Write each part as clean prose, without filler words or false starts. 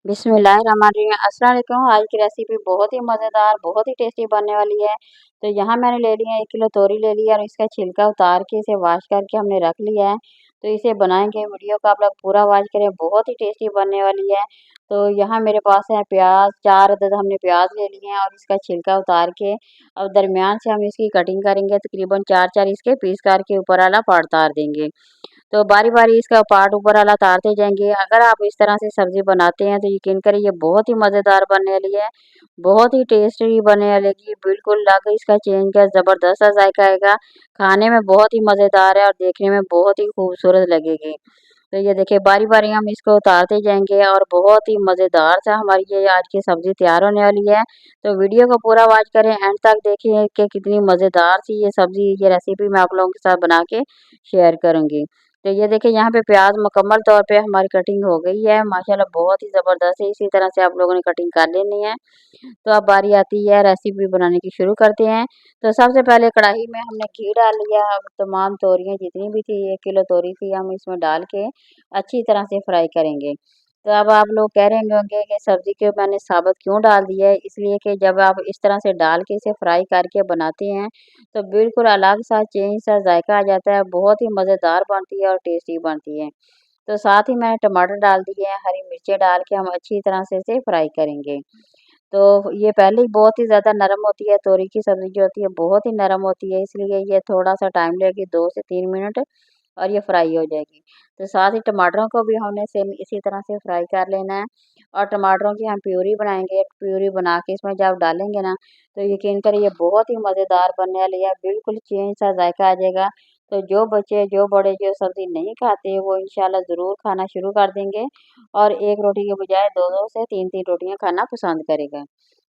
बिस्मिल्लाहिर्रहमानिर्रहीम। अस्सलाम वालेकुम। आज की रेसिपी बहुत ही मज़ेदार, बहुत ही टेस्टी बनने वाली है। तो यहाँ मैंने ले लिया 1 किलो तोरी ले लिया और इसका छिलका उतार के इसे वॉश करके हमने रख लिया है। तो इसे बनाएँगे, वीडियो को आप लोग पूरा वॉच करें, बहुत ही टेस्टी बनने वाली है। तो यहाँ मेरे पास है प्याज़, 4 अदद हमने प्याज़ ले लिए हैं और इसका छिलका उतार के अब दरमियान से हम इसकी कटिंग करेंगे। तकरीबन 4-4 इसके पीस करके ऊपर वाला पार्ट उतार देंगे। तो बारी-बारी इसका पार्ट ऊपर वाला उतारते जाएँगे। अगर आप इस तरह से सब्ज़ी बनाते हैं तो यकीन करिए ये बहुत ही मज़ेदार बनने वाली है, बहुत ही टेस्टी बनने वाली, बिल्कुल अलग इसका चेंज का ज़बरदस्त सा जायका आएगा। खाने में बहुत ही मज़ेदार है और देखने में बहुत ही खूबसूरत लगेगी। तो ये देखिए बारी-बारी हम इसको उतारते जाएँगे और बहुत ही मज़ेदार सा हमारी ये आज की सब्ज़ी तैयार होने वाली है। तो वीडियो को पूरा वॉच करें, एंड तक देखिए कि कितनी मज़ेदार सी ये सब्ज़ी, ये रेसिपी मैं आप लोगों के साथ बना के शेयर करूँगी। तो ये देखिए यहाँ पे प्याज़ मुकम्मल तौर पे हमारी कटिंग हो गई है, माशाल्लाह बहुत ही ज़बरदस्त है। इसी तरह से आप लोगों ने कटिंग कर लेनी है। तो अब बारी आती है रेसिपी बनाने की, शुरू करते हैं। तो सबसे पहले कढ़ाई में हमने घी डाल लिया। अब तमाम तोरियाँ जितनी भी थी, 1 किलो तोरी थी, हम इसमें डाल के अच्छी तरह से फ्राई करेंगे। तो अब आप लोग कह रहे होंगे कि सब्ज़ी को मैंने साबुत क्यों डाल दिया है? इसलिए कि जब आप इस तरह से डाल के इसे फ्राई करके बनाते हैं, तो बिल्कुल अलग सा चेंज सा जायका आ जाता है, बहुत ही मज़ेदार बनती है और टेस्टी बनती है। तो साथ ही मैंने टमाटर डाल दिए हैं, हरी मिर्चें डाल के हम अच्छी तरह से इसे फ्राई करेंगे। तो ये पहले ही बहुत ही ज़्यादा नरम होती है, तोरी की सब्ज़ी जो होती है बहुत ही नरम होती है, इसलिए ये थोड़ा-सा टाइम लेगी, 2 से 3 मिनट, और ये फ्राई हो जाएगी। तो साथ ही टमाटरों को भी हमने सेम इसी तरह से फ्राई कर लेना है और टमाटरों की हम प्यूरी बनाएँगे। प्यूरी बना के इसमें जब डालेंगे ना, तो यकीन करिए ये बहुत ही मज़ेदार बनने वाली है, बिल्कुल चेंज सा जायका आ जाएगा। तो जो बच्चे, जो बड़े जो सब्ज़ी नहीं खाते, वो इंशाल्लाह ज़रूर खाना शुरू कर देंगे और 1 रोटी के बजाय 2-2 से 3-3 रोटियाँ खाना पसंद करेगा।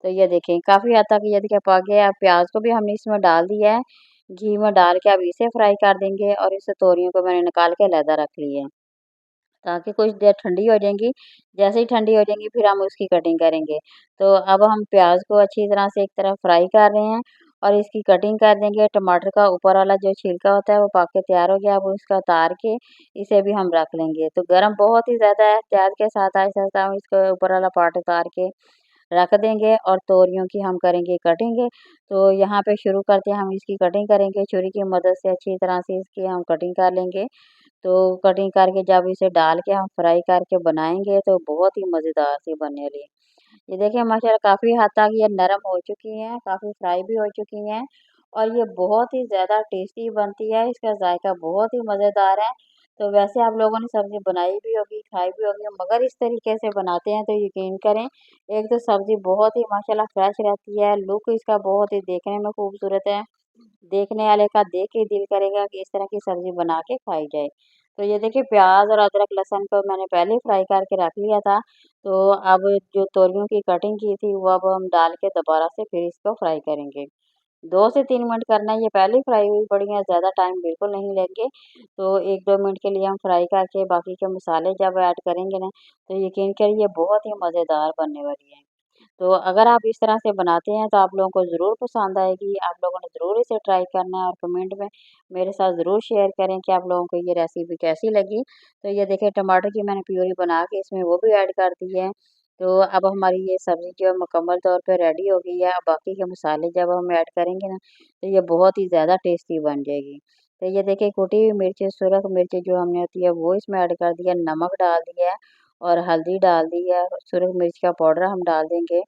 तो ये देखें काफ़ी हद तक ये देखिए पक गया है। प्याज़ को भी हमने इसमें डाल दिया है। घी में डाल के अब इसे फ्राई कर देंगे और इस तोरियों को मैंने निकाल के अलहदा रख ली है, ताकि कुछ देर ठंडी हो जाएँगी। जैसे ही ठंडी हो जाएँगी फिर हम उसकी कटिंग करेंगे। तो अब हम प्याज़ को अच्छी तरह से एक तरफ फ्राई कर रहे हैं और इसकी कटिंग कर देंगे। टमाटर का ऊपर वाला जो छिलका होता है वो पक के तैयार हो गया, अब उसका उतार के इसे भी हम रख लेंगे। तो गरम बहुत ही ज़्यादा है, एहतियात के साथ आहिस्ता-आहिस्ता हम इसको ऊपर वाला पार्ट उतार के रख देंगे और तोरियों की हम करेंगे कटिंग। तो यहाँ पे शुरू करते हैं, हम इसकी कटिंग करेंगे छुरी की मदद से, अच्छी तरह से इसकी हम कटिंग कर लेंगे। तो कटिंग करके जब इसे डाल के हम फ्राई करके बनाएँगे तो बहुत ही मज़ेदार सी बनने वाली है। ये देखिए माशाल्लाह काफ़ी हद तक ये नरम हो चुकी हैं, काफ़ी फ्राई भी हो चुकी हैं और ये बहुत ही ज़्यादा टेस्टी बनती है, इसका जायका बहुत ही मज़ेदार है। तो वैसे आप लोगों ने सब्ज़ी बनाई भी होगी, खाई भी होगी, मगर इस तरीके से बनाते हैं तो यकीन करें, एक तो सब्ज़ी बहुत ही माशाल्लाह फ्रेश रहती है, लुक इसका बहुत ही देखने में खूबसूरत है। देखने वाले का देख के दिल करेगा कि इस तरह की सब्ज़ी बना के खाई जाए। तो ये देखिए प्याज़ और अदरक लहसुन को मैंने पहले ही फ्राई करके रख लिया था। तो अब जो तोरियों की कटिंग की थी वो अब हम डाल के दोबारा से फिर इसको फ्राई करेंगे। 2 से 3 मिनट करना है, ये पहले ही फ्राई हुई पड़ी हैं, ज़्यादा टाइम बिल्कुल नहीं लेंगे। तो 1-2 मिनट के लिए हम फ्राई करके बाकी के मसाले जब ऐड करेंगे ना, तो यकीन करिए बहुत ही मज़ेदार बनने वाली है। तो अगर आप इस तरह से बनाते हैं तो आप लोगों को ज़रूर पसंद आएगी। आप लोगों ने ज़रूर इसे ट्राई करना है और कमेंट में मेरे साथ ज़रूर शेयर करें कि आप लोगों को ये रेसिपी कैसी लगी। तो ये देखिए टमाटर की मैंने प्यूरी बना के इसमें वो भी ऐड कर दी है। तो अब हमारी ये सब्ज़ी जो है मुकम्मल तौर पे रेडी हो गई है। अब बाकी के मसाले जब हम ऐड करेंगे ना, तो ये बहुत ही ज़्यादा टेस्टी बन जाएगी। तो ये देखिए कुटी हुई मिर्च, सुरख मिर्च जो हमने होती है वो इसमें ऐड कर दिया, नमक डाल दिया है और हल्दी डाल दी है, सुरख मिर्च का पाउडर हम डाल देंगे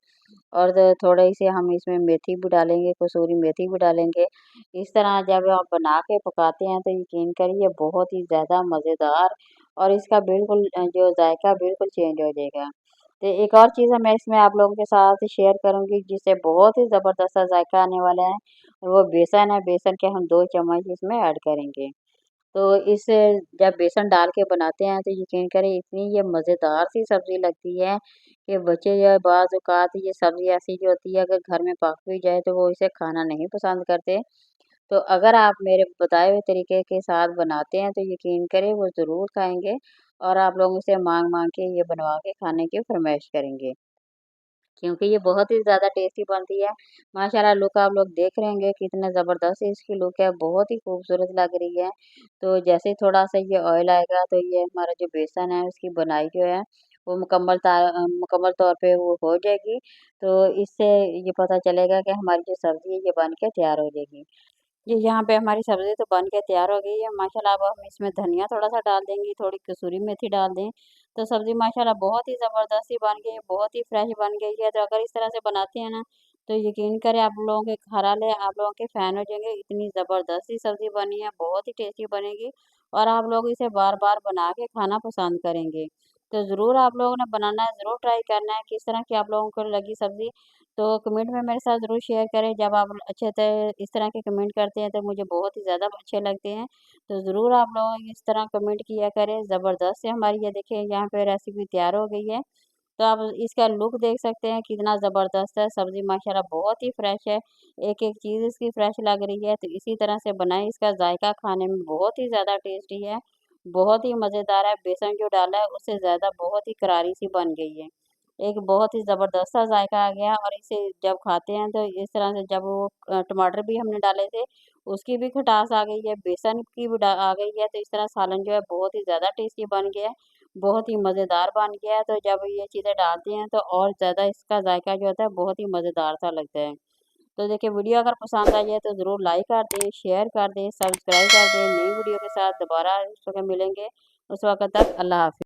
और थोड़े से हम इसमें मेथी भी डालेंगे, कसूरी मेथी भी डालेंगे। इस तरह जब आप बना के पकाते हैं तो यकीन करिए बहुत ही ज़्यादा मज़ेदार और इसका बिल्कुल जो जायका बिल्कुल चेंज हो जाएगा। तो एक और चीज़ है मैं इसमें आप लोगों के साथ शेयर करूँगी जिससे बहुत ही ज़बरदस्त सा जायका आने वाला है, और वो बेसन है। बेसन के हम 2 चम्मच इसमें ऐड करेंगे। तो इस जब बेसन डाल के बनाते हैं तो यकीन करें इतनी ये मज़ेदार सी सब्ज़ी लगती है कि बच्चे या बाज़ औक़ात ये सब्ज़ी ऐसी जो होती है अगर घर में पक भी जाए तो वो इसे खाना नहीं पसंद करते। तो अगर आप मेरे बताए हुए तरीके के साथ बनाते हैं तो यकीन करें वो ज़रूर खाएँगे और आप लोगों से माँग-माँग के ये बनवा के खाने की फ़रमाइश करेंगे। क्योंकि ये बहुत ही ज़्यादा टेस्टी बनती है। माशाल्लाह लुक आप लोग देख रहे होंगे कितना ज़बरदस्त इसकी लुक है, बहुत ही खूबसूरत लग रही है। तो जैसे ही थोड़ा-सा ये ऑयल आएगा तो ये हमारा जो बेसन है उसकी बनाई जो है वो मुकम्मल तौर पे वो हो जाएगी। तो इससे ये पता चलेगा कि हमारी जो सब्ज़ी है ये बन के तैयार हो जाएगी। जी, यहाँ पे हमारी सब्ज़ी तो बन के तैयार हो गई है माशाल्लाह। अब हम इसमें धनिया थोड़ा-सा डाल देंगे, थोड़ी कसूरी मेथी डाल दें, तो सब्ज़ी माशाल्लाह बहुत ही ज़बरदस्ती बन गई है, बहुत ही फ्रेश बन गई है। तो अगर इस तरह से बनाते हैं ना, तो यकीन करें आप लोगों के घरवाले आप लोगों के फ़ैन हो जाएँगे, इतनी ज़बरदस्ती सब्ज़ी बनी है, बहुत ही टेस्टी बनेगी और आप लोग इसे बार-बार बना के खाना पसंद करेंगे। तो ज़रूर आप लोगों ने बनाना है, ज़रूर ट्राई करना है, किस तरह की आप लोगों को लगी सब्ज़ी। तो कमेंट में मेरे साथ ज़रूर शेयर करें। जब आप अच्छे से इस तरह के कमेंट करते हैं तो मुझे बहुत ही ज़्यादा अच्छे लगते हैं। तो ज़रूर आप लोग इस तरह कमेंट किया करें। ज़बरदस्त है हमारी ये देखिए यहाँ पे रेसिपी तैयार हो गई है। तो आप इसका लुक देख सकते हैं कितना ज़बरदस्त है। सब्ज़ी माशाल्लाह बहुत ही फ्रेश है। एक-एक चीज़ इसकी फ्रेश लग रही है। तो इसी तरह से बनाएँ, इसका ज़ायका खाने में बहुत ही ज़्यादा टेस्टी है। बहुत ही मज़ेदार है। बेसन जो डाला है उससे ज़्यादा बहुत ही करारी सी बन गई है। एक बहुत ही ज़बरदस्त सा ज़ायका आ गया और इसे जब खाते हैं तो इस तरह से जब वो टमाटर भी हमने डाले थे, उसकी भी खटास आ गई है, बेसन की भी आ गई है, तो इस तरह सालन जो है बहुत ही ज़्यादा टेस्टी बन गया है, बहुत ही मज़ेदार बन गया है। तो जब ये चीज़ें डालते हैं तो और ज़्यादा इसका ज़ायका जो होता है बहुत ही मज़ेदार सा लगता है। तो देखिए वीडियो अगर पसंद आई है तो ज़रूर लाइक कर दें, शेयर कर दें, सब्सक्राइब कर दें। नई वीडियो के साथ दोबारा इस वक्त मिलेंगे, उस वक़्त तक अल्लाह हाफ़िज़।